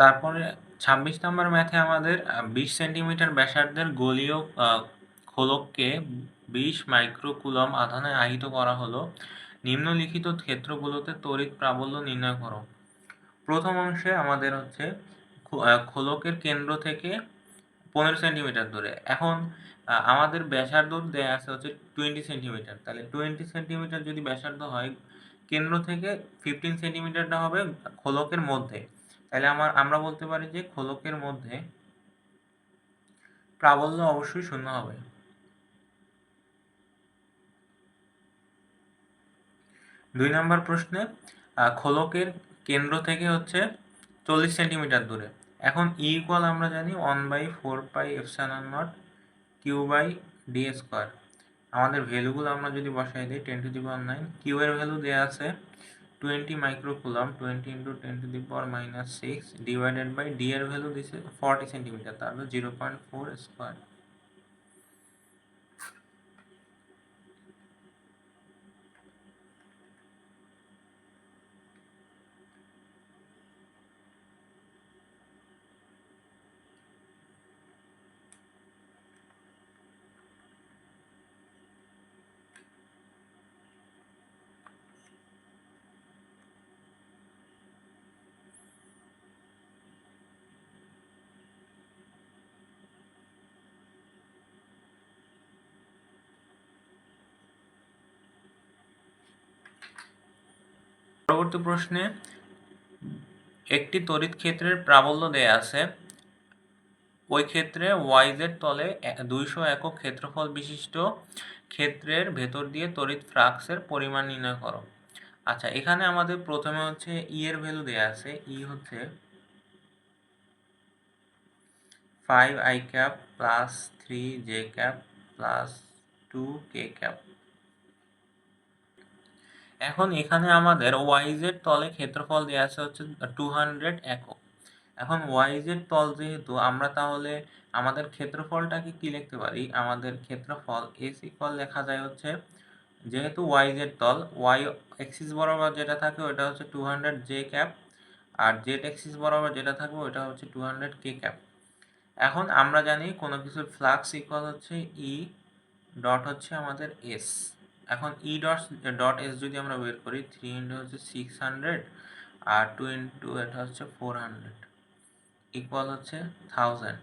তারপরে 26 নম্বর ম্যাথে আমাদের 20 সেন্টিমিটার ব্যাসার্ধের গোলীয় খোলককে 20 মাইক্রোকুলম আধানে আহিত করা হলো। নিম্নলিখিত ক্ষেত্রগুলোতে তড়িৎ প্রাবল্য নির্ণয় করো। প্রথম অংশে আমাদের হচ্ছে খোলকের কেন্দ্র থেকে 15 সেন্টিমিটার দূরে। এখন আমাদের ব্যাসার্ধ দেয়া আছে হচ্ছে 20 সেন্টিমিটার, তাহলে 20 সেন্টিমিটার যদি ব্যাসার্ধ হয়, কেন্দ্র থেকে 15 সেন্টিমিটারটা হবে খোলকের মধ্যে, তাহলে আমরা বলতে পারি যে খোলকের মধ্যে প্রাবল্য অবশ্যই শূন্য হবে। দুই নম্বর প্রশ্নে খোলকের কেন্দ্র থেকে হচ্ছে 40 সেন্টিমিটার দূরে। এখন ই ইকুয়াল আমরা জানি 1/4πε0 q/d²। আমাদের ভ্যালুগুলো আমরা যদি বসাই দিই 10⁹, কিউ এর ভ্যালু দেওয়া আছে 20 মাইক্রোকুলম, 20 × 10⁻⁶ ডিভাইডেড বাই ডি এর ভ্যালু দিছে 40 সেন্টিমিটার, তাহলে 0.4 স্কোয়ার। পরবর্তী প্রশ্নে একটি তড়িৎ ক্ষেত্রের প্রাবল্য দেয়া আছে, ওই ক্ষেত্রে ওয়াইজ তলে 200 একক ক্ষেত্রফল বিশিষ্ট ক্ষেত্রের ভেতর দিয়ে তড়িৎ ফ্লাক্সের পরিমাণ নির্ণয় করো। আচ্ছা, এখানে আমাদের প্রথমে হচ্ছে ই এর ভ্যালু দেয়া আছে, ই হচ্ছে 5i cap plus 3j cap plus 2k cap. এখন এখানে আমাদের ওয়াইজের তলে ক্ষেত্রফল দেওয়া আছে হচ্ছে 200 একক। এখন ওয়াইজের তল যেহেতু, আমরা তাহলে আমাদের ক্ষেত্রফলটাকে কি লিখতে পারি, আমাদের ক্ষেত্রফল এস ইকুয়াল লেখা যায় হচ্ছে, যেহেতু ওয়াইজের তল, ওয়াই এক্সিস বরাবর যেটা থাকে ওটা হচ্ছে 200 জে ক্যাপ, আর জেড এক্সিস বরাবর যেটা থাকবে ওটা হচ্ছে 200 কে ক্যাপ। এখন আমরা জানি কোনো কিছুর ফ্লাক্স ইকুয়াল হচ্ছে ই ডট হচ্ছে আমাদের এস। এখন ই ডট এস যদি আমরা বের করি, 3 ইন্টু হচ্ছে 600 আর 2 ইন্টু এটা হচ্ছে 400 ইকুয়াল হচ্ছে 1000।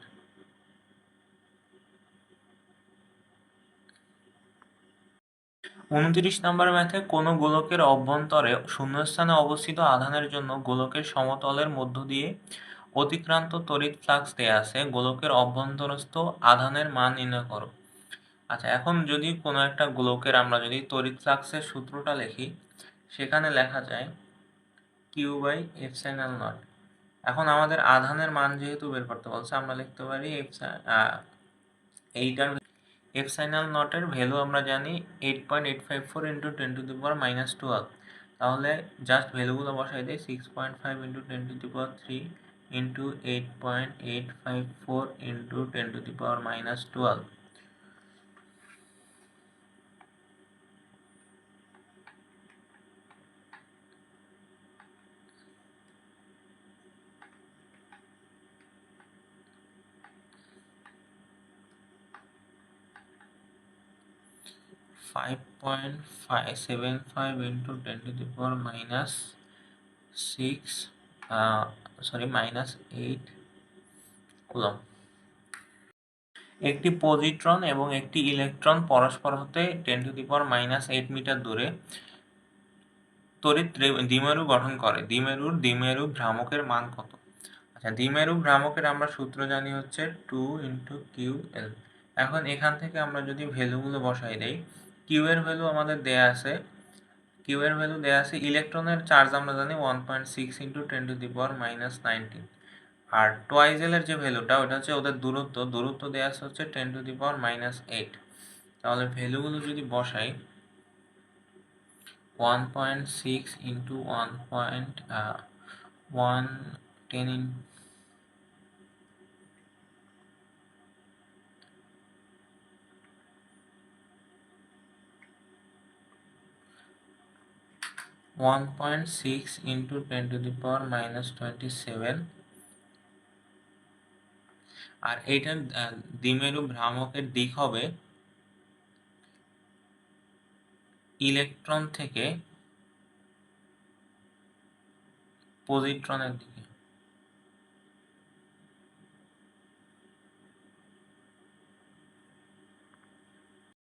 উনত্রিশ নম্বর ম্যাথে কোনো গোলকের অভ্যন্তরে শূন্যস্থানে অবস্থিত আধানের জন্য গোলকের সমতলের মধ্য দিয়ে অতিক্রান্ত তড়িৎ ফ্লাক্স দেয়া আছে, গোলকের অভ্যন্তরস্থ আধানের মান নির্ণয় করো। আচ্ছা, এখন যদি কোনো একটা গোলকের আমরা যদি তড়িৎ ফ্লাক্সের সূত্রটা লিখি, সেখানে লেখা যায় q/ε0। এখন আমাদের আধানের মান যেহেতু বের করতে বলছে, আমরা লিখতে পারি এইটার ε0 এর ভ্যালু আমরা জানি 8.854 × 10⁻⁻12। তাহলে জাস্ট ভ্যালুগুলো বসাই দিই, 6.5 × 10⁻³ × 8.854 × 10⁻12। 5.575 × 10⁻⁻8 কুলম্ব। একটি পজিট্রন এবং একটি ইলেকট্রন পরস্পর হতে 10⁻⁻8 মিটার দূরে তড়িৎ দ্বিমেরু গঠন করে। দ্বিমেরু ভ্রামকের মান কত? আচ্ছা, দ্বিমেরু ভ্রামকের আমরা সূত্র জানি হচ্ছে 2 × QL। এখন এখান থেকে আমরা যদি ভ্যালুগুলো বসাই দেই, কিউ এর ভ্যালু আমাদের দেয়া আছে, ইলেকট্রনের চার্জ আমরা জানি 1.6 × 10⁻⁻19, আর টয়েজেল এর যে ভ্যালুটা ওটা হচ্ছে ওদের দূরত্ব দেয়া আছে হচ্ছে 10⁻⁸। তাহলে ভ্যালুগুলো যদি বসাই, 1.6 × 1.10 1.6 × 10⁻⁻27 আর এইটার দ্বিমেরু ভ্রামকের দিক হবে ইলেকট্রন থেকে পজিট্রনের দিকে।